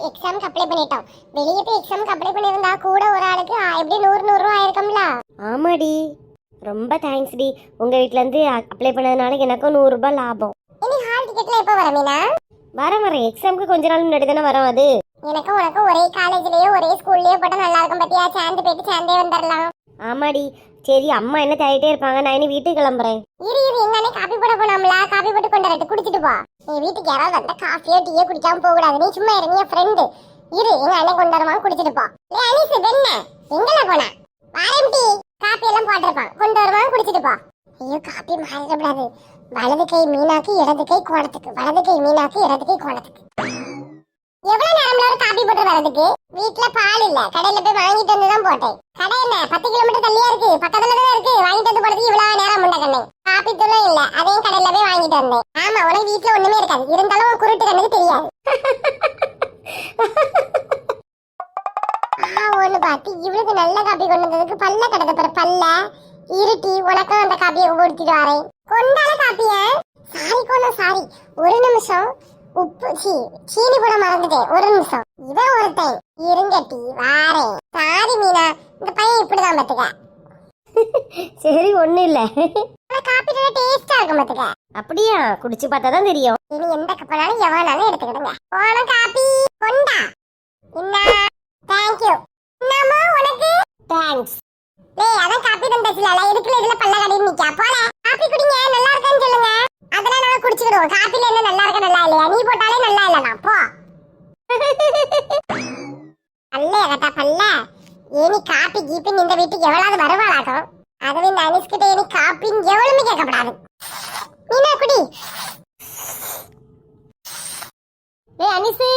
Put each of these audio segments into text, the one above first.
எக்ஸாம்க்கு அப்ளை பண்ணிட்டோம். வெளியே போய் எக்ஸாம்க்கு அப்ளை பண்ணியிருந்தா கூட ஒரு ஆளுக்கு எப்படி 100 ரூபா ஆயிருக்கும்ல. ஆமாடி, ரொம்ப தேங்க்ஸ் டி. உங்க வீட்ல இருந்து அப்ளை பண்ணதுனால எனக்கும் 100 ரூபாய் லாபம். இனி ஹால் டிக்கெட்ல எப்போ வர மீனா? வரேன், எக்ஸாமுக்கு கொஞ்ச நாள் முன்னாடி தானே வரோம். அது எனக்கு உனக்கு ஒரே காலேஜ்லயே ஒரே ஸ்கூல்லயே போட்டா நல்லா இருக்கும் பத்தியா? சேர்ந்து போயிட்டு சேர்ந்தே வந்துடலாம். ஆமாடி. சரி, அம்மா என்ன தேடிட்டே இருப்பாங்க, நான் இனி வீட்டுக்கு கிளம்புறேன். இரு எங்கனே காபி போட போனாம்ல, காபி போட்டு கொண்டு வரட்டு, குடிச்சிட்டு போ. நீ வீட்டுக்கு யாராவது வந்தா காஃபியோ டீயோ குடிக்காம போக கூடாது. நீ சும்மா இரு, நீ ஃப்ரெண்டு. இரு எங்க அண்ணன் கொண்டு வருவான், குடிச்சிட்டு போ. அனிஸ் என்ன எங்கல போனா? வாரம் டீ காபி எல்லாம் போட்டிருப்பான், கொண்டு வருவான், குடிச்சிட்டு போ. ஐயோ காபி மாறிடக்கூடாது. வலது கை மீனாக்கு இடது கை கோணத்துக்கு, வலது கை மீனாக்கு இடது கை கோணத்துக்கு. எவ்வளவு நேரம்ல ஒரு காபி போட்டு வரதுக்கு? வீட்டுல பால் இல்ல, கடையில போய் வாங்கிட்டு வந்து தான் போட்டேன். கடை என்ன 10 கிலோமீட்டர் தள்ளியா இருக்கு, பக்கத்துல தான் இருக்கு. வாங்கிட்டு வந்து போறதுக்கு இவ்வளவு நேரம் முன்ன கண்ணே. காபி தூளும் இல்ல, அதையும் கடையில போய் வாங்கிட்டு வந்தேன். ஆமா, உனக்கு வீட்டுல ஒண்ணுமே இருக்காது, இருந்தாலும் உன் குருட்டு கண்ணுக்கு தெரியாது. ஒண்ணு பார்த்து இவளுக்கு நல்ல காப்பி கொண்டு வந்ததுக்கு பல்ல கிடக்க போற பல்ல இருட்டி உனக்கும் அந்த காப்பியை கொடுத்துட்டு வரேன். கொண்டால காப்பிய சாரி கொண்டு சாரி. ஒரு நிமிஷம் உப்பு சீனி கூட மறந்துட்டேன். ஒரு நிமிஷம் இவன் ஒருத்தன் இருங்கட்டி வாரேன். சாரி மீனா, இந்த பையன் இப்படிதான் பாத்துக்க. சரி, ஒண்ணு இல்ல. காப்பி டேஸ்டா இருக்கும் பாத்துக்க. அப்படியா? குடிச்சு பார்த்தா தான் தெரியும். இனி எந்த கப்பனாலும் எவனாலும் எடுத்துக்கிடுங்க. போன காப்பி கொண்டா. என்ன தேங்க்யூ. என்னமா உனக்கு தேங்க்ஸ். டேய் அதான் காப்பி தந்தச்சுல, இதுக்குள்ள இதுல பல்ல கடையில் நிக்கா. போல காப்பி குடிங்க, நல்லா இருக்கான்னு சொல்லுங்க. அதெல்லாம் நாங்க குடிச்சுக்கிடுவோம். காப்பில என்ன நல்லா இருக்கா நல்லா இல்லையா? நீ போட்டாலே நல்லா இல்லனா போ. பல்ல கட்டா பல்ல. ஏனி காப்பி கீப்பின் இந்த வீட்டுக்கு எவ்வளவு வருவாளாகும். அதுவே இந்த அனிஸ்கிட்ட ஏனி காப்பின் எவ்வளவுமே கேட்கப்படாது. நீனா குடி. ஏய் அனிசு,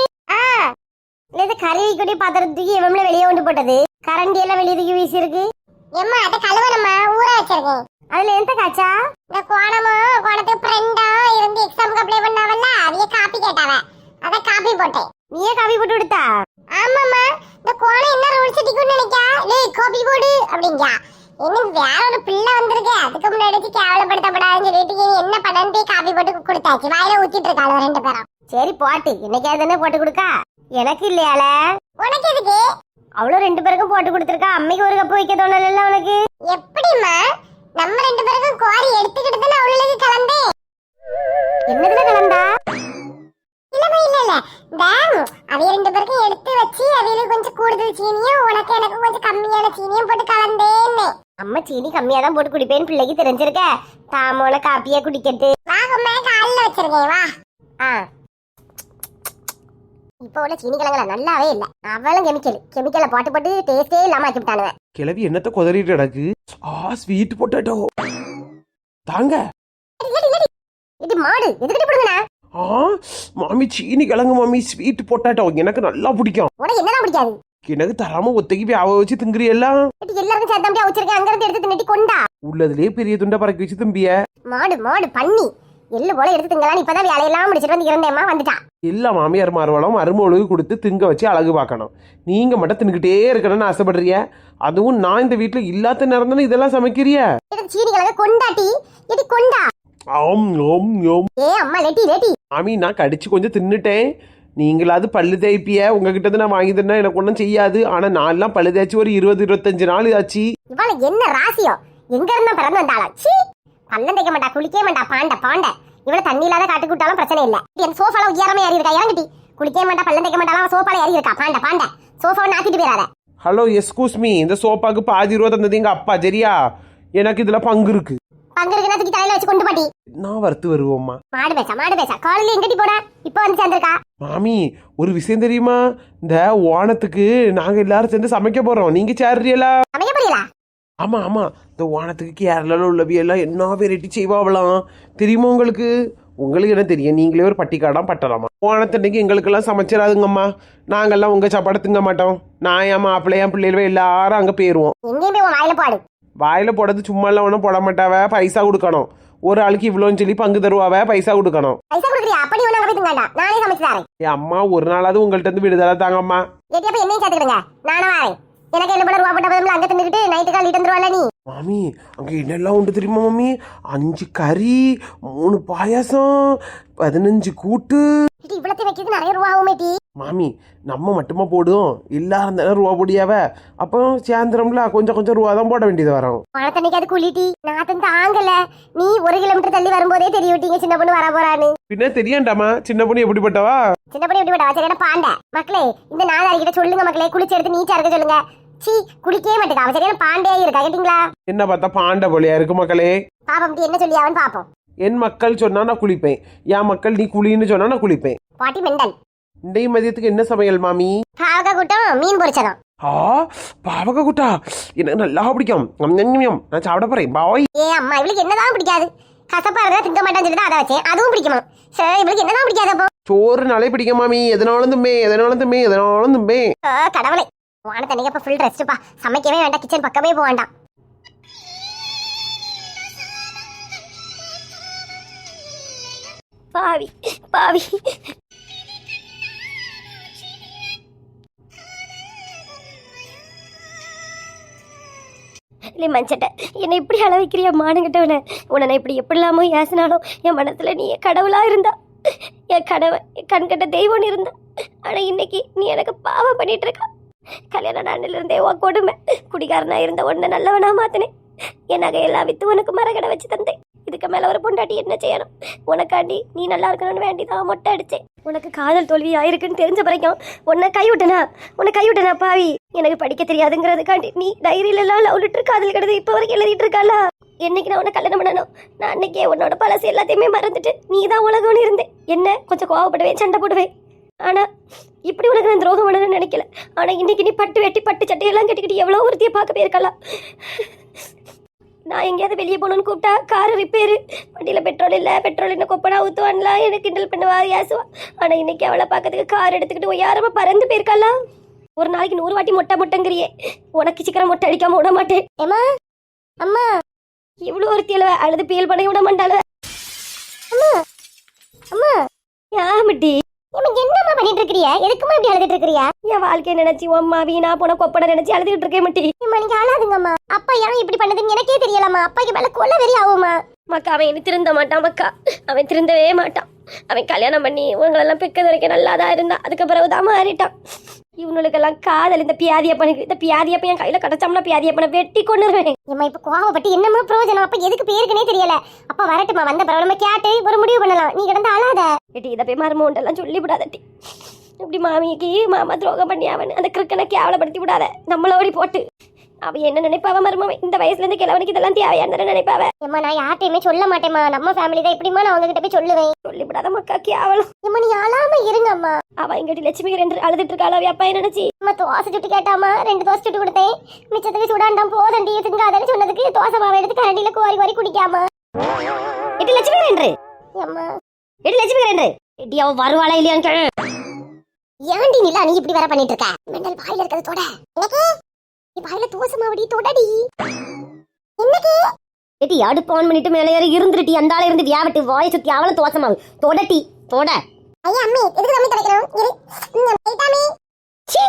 இந்த கறி குடி பாத்திரத்துக்கு எவ்வளவு வெளியே கொண்டு போட்டது? கரண்டி எல்லாம் வெளியே தூக்கி வீசி இருக்கு. எம்மா அதை கழுவணுமா, ஊற வச்சிருக்கேன். அதுல எந்த காச்சா? இந்த கோணத்துக்கு ஃப்ரெண்டா இருந்து எக்ஸாமுக்கு அப்ளை பண்ணாவல்ல, அதையே காப்பி கேட்டாவ. அத காப்பி போட்டேன். நீயே காப்பி போட்டு கொடுத்தா? ஆமாம்மா, இந்த கோணம் என்ன ரூல்ஸ் டிக்குன்னு நினைக்கா? டேய் காப்பி போடு அப்படிங்கா. இன்னும் வேற ஒரு பிள்ளை வந்திருக்கு, அதுக்கு முன்னாடி கேவலப்படுத்தப்படாதுன்னு சொல்லிட்டு என்ன பண்ணு காப்பி போட்டு கொடுத்தாச்சு. வாயில ஊத்திட்டு இருக்காளோ 2 பேரும். சரி போட்டு, இன்னைக்கு தானே போட்டு கொடுக்கா. எனக்கு இல்லையால? உனக்கு எதுக்கு? அவ்வளவு 2 பேருக்கும் போட்டு கொடுத்துருக்கா. அம்மைக்கு ஒரு கப்பு வைக்க தோணல உனக்கு? எப்படிமா நம்ம 2 பேருக்கும் கோரி எடுத்துக்கிட்டு தானே அவளுக்கு கலந்தேன். என்னதுல கலந்தா? இல்ல இந்த அவைய 2 பேருக்கும் எடுத்து வச்சு அவையில கொஞ்சம் கூடுதல் சீனியும் உனக்கு எனக்கு கொஞ்சம் கம்மியான சீனியும் போட்டு கலந்தேன்னு. அம்மா சீனி கம்மியா தான் போட்டு குடிப்பேன்னு பிள்ளைக்கு தெரிஞ்சிருக்க. தாமோல காப்பியா குடிக்கட்டு. வாகம்மா காலில் வச்சிருக்கேன் வா. இப்போ உள்ள சீனி கிழங்குல நல்லாவே இல்ல. அவளும் கெமிக்கலை போட்டு போட்டு டேஸ்டே இல்லாம ஆக்கி விட்டானுவ. கிளவி என்னத்த கொதறிட்டு கிடக்கு. ஸ்வீட் பொட்டேட்டோ தாங்க. இது மாடு எதுக்கிட்டு போடுங்கண்ணா? மாமி சீனி கிழங்கு மாமி, ஸ்வீட் பொட்டேட்டோ எனக்கு நல்லா பிடிக்கும். உனக்கு என்னதான் பிடிக்காது? எனக்கு தராம ஒத்தைக்கு போய் அவ வச்சு திங்குறியெல்லாம். எல்லாருக்கும் சேர்த்தாம்பியா வச்சிருக்கேன், அங்க இருந்து எடுத்து தின்னுட்டி கொண்டா. உள்ளதுலயே பெரிய துண்டை பறக்க வச்சு திம்பிய. மாடு பண்ணி எள்ளு போல எடுத்து திங்கலாம். இப்பதான் வேலையெல்லாம் முடிச்சிட்டு வந்து இருந்தேம்மா வந்துட்டான். எல்லா மாமியார் மார்வளம் மருமொழுகு கொடுத்து திங்க வச்சு அழகு பார்க்கணும். நீங்க மட்டும் தின்னுக்கிட்டே இருக்கணும்னு ஆசைப்படுறிய. அதுவும் நான் இந்த வீட்டுல இல்லாத நேரம் தானே இதெல்லாம் சமைக்கிறிய. சீனி கிழங்கு கொண்டாட்டி இது கொண்டா. ஏ அம்மா லேட்டி மாமி, நான் கடிச்சு கொஞ்சம் தின்னுட்டேன். நீங்களாவது பல்லு தேய்ப்பிய. உங்ககிட்ட இருந்து நான் வாங்கி தந்தா எனக்கு ஒன்றும் செய்யாது. ஆனா நான் எல்லாம் பல்லு தேய்ச்சி ஒரு 20-25 நாள் ஆச்சு. இவள என்ன ராசியம்? எங்க இருந்தா பிறந்து வந்தாளா? பல்லம் தேய்க்க மாட்டா, குளிக்க மாட்டா, பாண்ட இவள தண்ணி இல்லாத காட்டுக்கு விட்டாலும் பிரச்சனை இல்ல. என் சோஃபால உயரமா ஏறி இருக்கா, இறங்கிட்டி. குளிக்க மாட்டா, பல்லம் தேய்க்க மாட்டாலும் சோஃபால ஏறி இருக்கா. பாண்ட சோஃபாவை நாத்திட்டு போயிடாத. ஹலோ எஸ்கூஸ் மீ, இந்த சோப்பாக்கு பாதி ரூபா தந்தது எங்க அப்பா, சரியா? எனக்கு இதுல பங்கு இருக்கு. பங்கு இருக்குன்னா தூக்கி தலையில வச்சு கொண்டு பாட்டி. நான் வறுத்து வருவோம்மா. மாடு பேசா காலையில எங்கட்டி போட இப்ப வந்து சேர்ந்திருக்கா. மாமி, ஒரு விஷயம் தெரியுமா? இந்த ஓணத்துக்கு நாங்க எல்லாரும் சேர்ந்து சமைக்க போறோம். நீங்க சேர்றீங்களா? சமைக்க போறீங்களா? ஆமா இந்த ஓணத்துக்கு கேரளால உள்ளவியெல்லாம் என்ன வெரைட்டி செய்வாங்களாம் தெரியுமா உங்களுக்கு? உங்களுக்கு என்ன தெரியும்? நீங்களே ஒரு பட்டிக்காடாம் பட்டலாமா? ஓணத்தன்னைக்கு எங்களுக்கெல்லாம் சமைச்சிடாதுங்கம்மா. நாங்கெல்லாம் உங்க சாப்பாடு திங்க மாட்டோம். நான் என் மாப்பிள்ளை என் பிள்ளைகள் எல்லாரும் அங்க போயிருவோம். எங்கேயும் போய் வாயில போடு. வாயில போடுறது சும்மா எல்லாம் ஒன்றும் போட மாட்டாவ. பைசா கொடுக்கணும். ஒரு ஆளுக்கு இவ்வளோன்னு சொல்லி பங்கு தருவாவ. பைசா கொடுக்கணும். பைசா கொடுக்குறியா? அப்படி ஒண்ணு அங்க போய் திங்கடா. நானே சமைச்சு தரேன். என் அம்மா ஒரு நாளாவது உங்கள்ட்ட இருந்து விடுதலை தாங்கம்மா. ஏட்டி அப்ப என்னையும் சேர்த்துக்கிடுங்க, நானும் வரேன். எனக்கு என்ன பண்ண ரூபா போட்ட பதில் அங்க தின்னுக்கிட்டு நைட்டு கால் லிட்டர் வந்துருவால நீ. மாமி, அங்க என்னெல்லாம் உண்டு தெரியுமா மாமி? 5 கறி, 3 பாயாசம், 15 கூட்டு. இவ்வளவு வைக்கிறது நிறைய ரூபா ஆகுமே டி. மாமி நம்ம மட்டுமா போடுவோம் எல்லாரும் தானே ரூபா போடியாவ அப்போ சாயந்தரம்ல கொஞ்சம் கொஞ்சம் ரூபா தான் போட வேண்டியது வரும். பணத்தன்னைக்கு அது குளிட்டி நான் தாங்கல. நீ 1 கிலோமீட்டர் தள்ளி வரும்போதே தெரிய விட்டீங்க சின்ன பொண்ணு வர போறான்னு. பின்ன தெரியண்டாமா சின்ன பொண்ணு எப்படிப்பட்டவா? சின்ன பொண்ணு எப்படிப்பட்டவா? சரியான பாண்ட. மக்களே இந்த நாளாரிக்கிட்ட சொல்லுங்க மக்களே, குளிச்சு எடுத்து நீச்சா இருக்க சொல்லுங்க. சீ குளிக்கவே மாட்டேங்க, அவ சரியான பாண்டையா இருக்கா கேட்டீங்களா? என்ன பார்த்தா பாண்ட போலியா இருக்கு மக்களே. பாப்பா என்ன சொல்லி அவன் பாப்போம். என் மக்கள் சொன்னா நான் குளிப்பேன், என் மக்கள் நீ குளின்னு சொன்னா நான் குளிப்பேன். பாட்டி மெண்டல். இன்றைய மதியத்துக்கு என்ன சமையல் மாமி? பாவக்கா கூட்டம் மீன் பொரிச்சதான். ஆ பாவக்கா கூட்டா எனக்கு நல்லா பிடிக்கும். நான் சாப்பிட போறேன் பாய். ஏ அம்மா இவளுக்கு என்னதான் பிடிக்காது? கசப்பா இருந்தா திங்க மாட்டான்னு சொல்லிட்டு அதை வச்சேன், அதுவும் பிடிக்குமா? சரி இவளுக்கு என்னதான் பிடிக்காது அப்போ? சோறுனாலே பிடிக்கும் மாமி, எதனாலும் தும்பே. கடவுளே வான தண்ணிக்கு அப்ப ஃபுல் ரெஸ்ட்ப்பா. சமைக்கவே வேண்டாம், கிச்சன் பக்கமே போக வேண்டாம். பாவி பாவி இல்லை மஞ்சட்ட என்னை இப்படி அளவிக்கிறியா மானுங்கிட்டவன? உன்னை நான் இப்படி எப்படிலாமோ ஏசினாலும் என் மனசுல நீ கடவுளா இருந்தா, என் கடவுள் கண்கட்ட தெய்வம்னு இருந்தா. ஆனா இன்னைக்கு நீ எனக்கு பாவம் பண்ணிட்டு இருக்கா. கல்யாண நாளில இருந்தே உன் கொடுமை. குடிகாரனா இருந்த உன்னை நல்லவனா மாத்தினேன். என் நகையெல்லாம் வித்து உனக்கு மரக்கடை வச்சு தந்தேன். இதுக்கு மேல ஒரு பொண்டாட்டி என்ன செய்யணும்? உனக்காண்டி நீ நல்லா இருக்கணும்னு வேண்டிதான் மொட்டை அடிச்சேன். உனக்கு காதல் தோல்வி ஆயிருக்குன்னு தெரிஞ்ச வரைக்கும் உன்னை கைவிட்டனா பாவி. எனக்கு படிக்க தெரியாதுங்கிறதுக்காண்டி நீ டைரியில எல்லாம் லவ் லெட்டர் காதல் கிடது இப்ப வரைக்கும் எழுதிட்டு இருக்காளா? என்னைக்கு நான் உன்னை கல்யாணம் பண்ணணும்? நான் அன்னைக்கே உன்னோட பழசு எல்லாத்தையுமே மறந்துட்டு நீ தான் உலகம்னு இருந்தேன். என்ன கொஞ்சம் கோவப்படுவேன், சண்டை போடுவேன். ஆனா இப்படி உனக்கு நான் துரோகம் பண்ணணும்னு நினைக்கல. ஆனா இன்னைக்கு நீ பட்டு வெட்டி பட்டு சட்டையெல்லாம் கட்டிக்கிட்டு எவ்வளவு ஒருத்தியை பார்க்க போயிருக்கலாம். நான் எங்கேயாவது வெளியே போகணும்னு கூப்பிட்டா காரு ரிப்பேரு, வண்டியில் பெட்ரோல் இல்லை, பெட்ரோல் என்ன கொப்பனா ஊற்றுவான்லாம் எனக்கு கிண்டல் பண்ணுவா, ஏசுவா. ஆனால் இன்னைக்கு அவளை பார்க்கறதுக்கு கார் எடுத்துக்கிட்டு ஒய்யாரமா பறந்து போயிருக்காளா? ஒரு நாளைக்கு 100 வாட்டி மொட்டைங்கிறியே, உனக்கு சீக்கிரம் மொட்டை அடிக்காம விட மாட்டேன். ஏமா அம்மா இவ்வளோ ஒருத்தியல அழுது பேல் பண்ண விட மாட்டாள. அம்மா அம்மா யாமட்டி என்னம்மா பண்ணிட்டு இருக்கிறியா? எதுக்குமா இப்படி அழுதுட்டு இருக்கிறியா? என் வாழ்க்கையை நினைச்சு அம்மா வீணா போன கொப்பனை நினைச்சு அழுதுட்டு இருக்கே மட்டி. நீங்க அழாதுங்கம்மா. அப்பா ஏன் இப்படி பண்ணதுன்னு எனக்கே தெரியலம்மா. அப்பாக்கு மேல கொல்ல வெறி ஆகுமா? மக்கா அவன் இனி திருந்த மாட்டான் மக்கா, அவன் திருந்தவே மாட்டான். அவன் கல்யாணம் பண்ணி இவங்களெல்லாம் பெக்கது வரைக்கும் நல்லாதான் இருந்தான். அதுக்கு பிறகுதான் மாறிட்டான். இவனுக்கெல்லாம் காதல் இந்த பியாதியப்பனுக்கு. இந்த பியாதியப்ப என் கையில கிடைச்சோம்னா பியாதியப்பனை வெட்டி கொண்டுருவேன். ஏமா இப்ப கோவப்பட்டு என்னமோ பிரயோஜனம்? அப்ப எதுக்கு பேருக்குனே தெரியல. அப்பா வரட்டுமா, வந்த பிறகு நம்ம கேட்டு ஒரு முடிவு பண்ணலாம். நீ கிடந்து அழாத எட்டி. இதை போய் மருமோண்டெல்லாம் சொல்லி விடாதட்டி. இப்படி மாமிக்கு மாமா துரோகம் பண்ணி அவன் அந்த கிறுக்கனை கேவலப்படுத்தி விடாத. நம்மளோடி போட்டு அவ என்ன நினைப்பாவ மருமவன்? இந்த வயசுல இருந்து கிழவனுக்கு இதெல்லாம் தேவையான நினைப்பாவ. ஏமா நான் யார்ட்டையுமே சொல்ல மாட்டேமா, நம்ம ஃபேமிலி தான் இப்படிமா. நான் அவங்க கிட்ட போய் சொல்லுவேன். சொல்லிவிடாத மக்கா கேவலம். ஏமா நீ அழாம இருங்கம்மா. அவ இங்கடி லட்சுமி 2 அழுதுட்டு இருக்காளா? அப்பா நினைச்சு அம்மா தோசை சுட்டு கேட்டாமா, 2 தோசை சுட்டு கொடுத்தேன். மிச்சத்துக்கு சுடாண்டாம் போதண்டி திங்காதன்னு சொன்னதுக்கு தோசை மாவை எடுத்து கரண்டியில கோரி குடிக்காமா. எட்டு லட்சுமி 2 அம்மா, எட்டு லட்சுமி 2 எட்டி அவ வருவாளா இல்லையான்னு கேளு. ஏன்டி நிலா நீ இப்படி வேற பண்ணிட்டு இருக்க? மெண்டல் வாயில இருக்கிறது தொட. எனக்கு வாயில தோசை மாவடி தொடடி. என்னக்கு எட்டி அடுப்பு ஆன் பண்ணிட்டு மேலே ஏறி இருந்துட்டி. அந்த ஆள இருந்து வியாவட்டு வாயை சுத்தி அவள தோசை மாவு தொடட்டி தொட. ஐயா அம்மி எதுக்கு அம்மி துடைக்கணும்? இரு சீ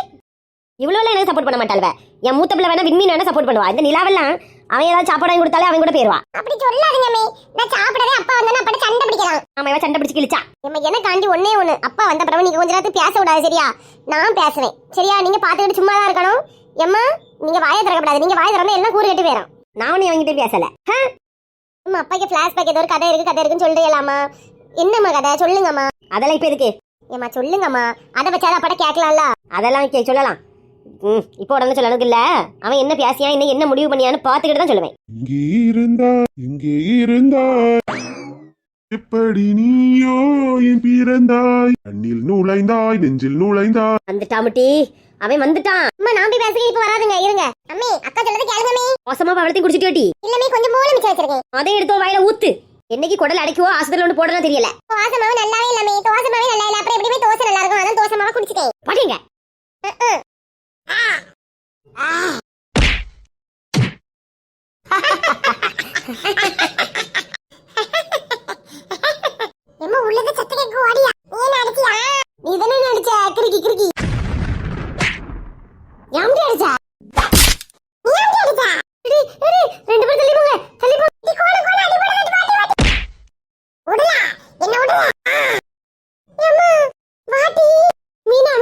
இவ்வளவு எனக்கு சப்போர்ட் பண்ண மாட்டாள்வ. என் மூத்த பிள்ளை வேணா விண்மீன் வேணா சப்போர்ட் பண்ணுவா. இந்த நிலாவெல்லாம் அவன் ஏதாவது சாப்பாடு வாங்கி கொடுத்தாலே அவன் கூட போயிருவா. அப்படி சொல்லாதீங்க அம்மி, நான் சாப்பிடவே அப்பா வந்தா அப்படி சண்டை பிடிக்கலாம். ஆமா இவ சண்டை பிடிச்சு கிழிச்சா. எனக்கு ஒண்ணே ஒண்ணு, அப்பா வந்த பிறகு நீங்க கொஞ்ச நேரத்துக்கு பேச விடாது சரியா? நான் பேசுவேன் சரியா? நீங்க பாத்துக்கிட்டு சும்மா தான் இருக்கணும். எம்மா நீங்க வாயை திறக்கப்படாது. நீங்க வாயை திறந்தா எல்லாம் கூறு கட்டு போயிடும். நான் அவங்கிட்ட பேசல. அம்மா அப்பாக்கு பிளாஷ்பேக் ஏதோ ஒரு கதை இருக்குன்னு சொல்றீங்களாமா? என்னம்மா கதை சொல்லுங்கம்மா. அதெல்லாம் இப்ப எதுக்கு? ஏம்மா சொல்லுங்கம்மா, அதை வச்சாதான் அப்பாட்ட கேட்கலாம்ல. அதெல்லாம் சொல்லலாம். இப்போ உடனே சொல்லணுக்கு இல்ல. அவன் என்ன பேசியா என்ன முடிவு பண்ணியான்னு பாத்துக்கிட்டு தான் சொல்லுவேன். இங்கே இருந்தா எப்படி நீயோ என் பிறந்தாய், கண்ணில் நுழைந்தாய் நெஞ்சில் நுழைந்தாய். வந்துட்டா முட்டி, அவன் வந்துட்டான். அம்மா நான் போய் பேசுறேன், இப்ப வராதுங்க இருங்க. அம்மி அக்கா சொல்றது கேளுங்க அம்மி. மோசமா பவளத்தையும் குடிச்சிட்டு ஓட்டி. இல்லமே கொஞ்சம் போல மிச்சம் வச்சிருக்கேன். அதை எடுத்து வாயில ஊத்து. என்னைக்கு குடல் அடைக்குவோ ஆஸ்பத்திரியில ஒன்று போடுறதா தெரியல. தோசை மாவு நல்லாவே இல்லமே. தோசை மாவே நல்லா இல்ல, அப்புறம் எப்படியுமே தோசை நல்லா இருக்கும். அதான் தோசை மாவை குடிச்சிட்டேன். பாட்டீங்க எம்மா உள்ளத சத்த கேக்கு ஓடியா. நீ அடிச்சியா? நீ தானே அடிச்ச கிறுக்கி. யாம்டி அடிச்சா? நீ யாம்டி அடிச்சா? எடி 2 பேர் தள்ளி போங்க. நீ கோல அடி பாட்டி. ஓடல. என்ன ஓடல? எம்மா வாட்டி. மீனா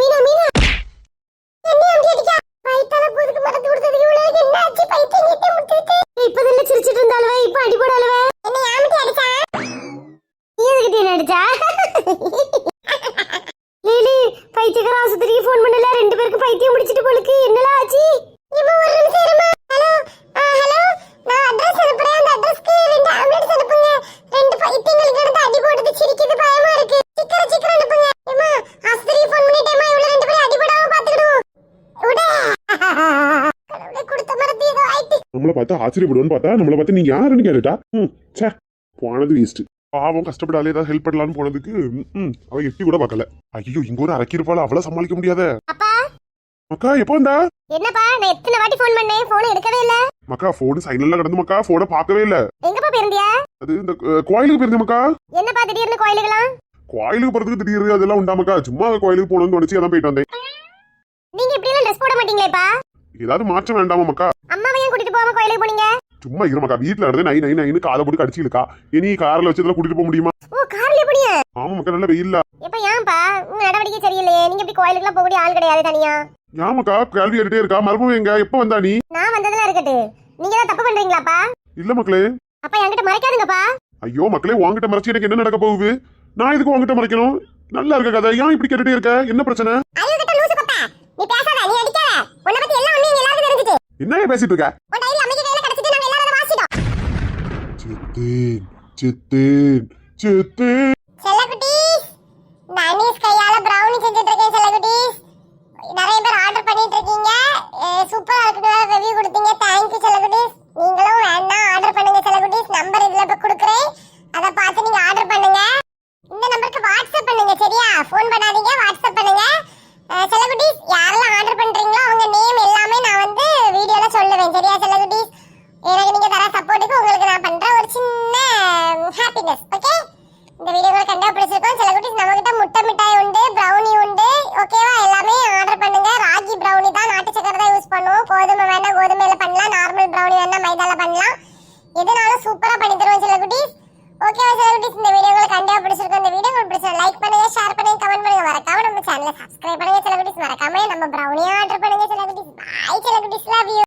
பைத்தியக்கார ஆஸ்பத்திரிக்கு ஃபோன் பண்ணல, 2 பேருக்கு பைத்தியம் முடிச்சிட்டு போலுக்கு. என்னடா ஆச்சு? இம்மா ஒரு நிமிஷம் இருமா. ஹலோ ஹலோ, நான் அட்ரஸ் அனுப்புறேன். அந்த அட்ரஸ்க்கு 2 ஆம்புலன்ஸ் அனுப்புங்க. 2 பைத்தியங்களுக்கு எடுத்து அடி போடுது, சிரிக்குது, பயமா இருக்கு. சீக்கிரம் அனுப்புங்க. ஏமா ஆஸ்பத்திரிக்கு ஃபோன் பண்ணிட்டேமா, இவள 2 பேரும் அடி போடாம பாத்துக்கணும். உடே கடவுளே, கொடுத்த மரத்து ஏதோ ஆயிட்டு. நம்மள பார்த்தா ஆச்சரியப்படுவோன்னு பார்த்தா நம்மள பார்த்து நீங்க யாருன்னு கேட்டுட்டா. ச்சே, போனது வேஸ்ட். பாவம் கஷ்டப்படாலே ஏதாவது ஹெல்ப் பண்ணலான்னு போனதுக்கு அவ எட்டி கூட பார்க்கல. ஐயோ, இங்க ஒரு அரக்கிருப்பாள, அவள சமாளிக்க முடியாத. அப்பா மக்கா எப்போ வந்தா? என்னப்பா, நான் எத்தனை வாட்டி ஃபோன் பண்ணேன், போன் எடுக்கவே இல்ல. மக்கா போன் சைலண்ட்ல கிடந்து மக்கா, போனை பார்க்கவே இல்ல. எங்கப்பா போயிருந்தியா? அது இந்த கோயிலுக்கு போயிருந்தேன் மக்கா. என்னப்பா திடீர்னு கோயிலுக்குலாம்? கோயிலுக்கு போறதுக்கு திடீர்னு அதெல்லாம் உண்டா மக்கா? சும்மா கோயிலுக்கு போகணும்னு தோணுச்சு, அதான் போயிட்டு வந்தேன். நீங்க இப்படி எல்லாம் ட்ரெஸ் போட மாட்டீங்களேப்பா? ஏதாவது மாற்றம் வேண்டாமா மக்கா? அம்மாவையும் கூட்டிட்டு போகாம கோயிலுக்கு போனீங்க? சும்மா இரு மக்கா, வீட்டுல இருந்து நை நை நைன்னு காதை போட்டு கடிச்சிருக்கா. இனி கார்ல வச்சு இதெல்லாம் கூட்டிட்டு போக முடியுமா? ஓ, கார்ல போனியா? ஆமா மக்கா, நல்ல வெயில்ல. இப்ப ஏன்பா உங்க நடவடிக்கை சரியில்லையே? நீங்க இப்படி கோயிலுக்குலாம் போகக்கூடிய ஆள் கிடையாது தனியா. ஏன் மக்கா கேள்வி ஏறிட்டே இருக்கா? மறுபடியும் எங்க எப்ப வந்தா நீ? நான் வந்ததெல்லாம் இருக்கட்டு, நீங்க தான் தப்பு பண்றீங்களாப்பா? இல்ல மக்களே. அப்ப என்கிட்ட மறைக்காதுங்கப்பா. ஐயோ மக்களே, உன்கிட்ட மறைச்சு எனக்கு என்ன நடக்க போகுது? நான் இதுக்கு உன்கிட்ட மறைக்கணும்? நல்லா இருக்க கதை, ஏன் இப்படி கேட்டுட்டே இருக்க? என்ன பிரச்சனை? ஐயோ கிட்ட லூசு பப்பா, நீ பேசாத, நீ அடிக்காத. உன்னை பத்தி எல்லாம் உண்மை எல்லாருக்கும் தெரிஞ்சிட்டு. என்ன பேசிட்டு இருக்க? உன் டைரி அம்மைக்கு கையில கிடைச்சிட்டு நாங்க எல்லாரும் அதை வாசிட்டோம். சித்தேன் சித்தேன் சித்தேன். செல்லக்குட்டீஸ், நான் அனீஸ் கையால brownie செஞ்சுட்டு இருக்கேன் செல்லக்குட்டீஸ். நிறைய பேர் ஆர்டர் பண்ணிட்டு இருக்கீங்க. சூப்பரா இருக்குன்னு வேற ரிவ்யூ கொடுத்தீங்க. தேங்க்யூ செல்லக்குட்டீஸ். நீங்களும் வேணா ஆர்டர் பண்ணுங்க செல்லக்குட்டீஸ். நம்பர் இதுல இப்ப கொடுக்குறேன், அதை பார்த்து நீங்க ஆர்டர் பண்ணுங்க. இந்த நம்பருக்கு வாட்ஸ்அப் பண்ணுங்க, சரியா? ஃபோன் பண்ணாதீங்க, வாட்ஸ்அப் பண்ணுங்க. செல்லக்குட்டீஸ், யாரெல்லாம் ஆர்டர் பண்றீங்களோ அவங்க நேம் எல்லாமே நான் வந்து வீடியோல சொல்லுவேன், சரியா செல்லக்குட்டீஸ்? எனக்கு நீங்க தர சப்போர்ட்டுக்கு உங்களுக்கு நான் பண்ற ஒரு சின்ன ஹாப்பினஸ், ஓகே? இந்த வீடியோ உங்களுக்கு கண்டா பிடிச்சிருக்கும் செல்லக்குட்டீஸ். நம்ம கிட்ட முட்டை மிட்டாய் உண்டு, brownie உண்டு, ஓகேவா? எல்லாமே ஆர்டர் பண்ணுங்க. ராகி brownie தான், நாட்டு சக்கரை தான் யூஸ் பண்ணுவோம். கோதுமை வேணா கோதுமையில பண்ணலாம், நார்மல் brownie வேணா மைதால பண்ணலாம். எதுனாலும் சூப்பரா பண்ணி தருவோம் செல்லக்குட்டீஸ். ஓகேவா செல்லக்குட்டீஸ்? இந்த வீடியோ உங்களுக்கு கண்டா பிடிச்சிருக்கும். இந்த வீடியோ உங்களுக்கு பிடிச்சா லைக் பண்ணுங்க, ஷேர் பண்ணுங்க, கமெண்ட் பண்ணுங்க. மறக்காம நம்ம சேனலை சப்ஸ்கிரைப் பண்ணுங்க செல்லக்குட்டீஸ். மறக்காம நம்ம brownie ஆர்டர் பண்ணுங்க செல்லக்குட்டீஸ். பை செல்லக்குட்டீஸ், லவ் யூ.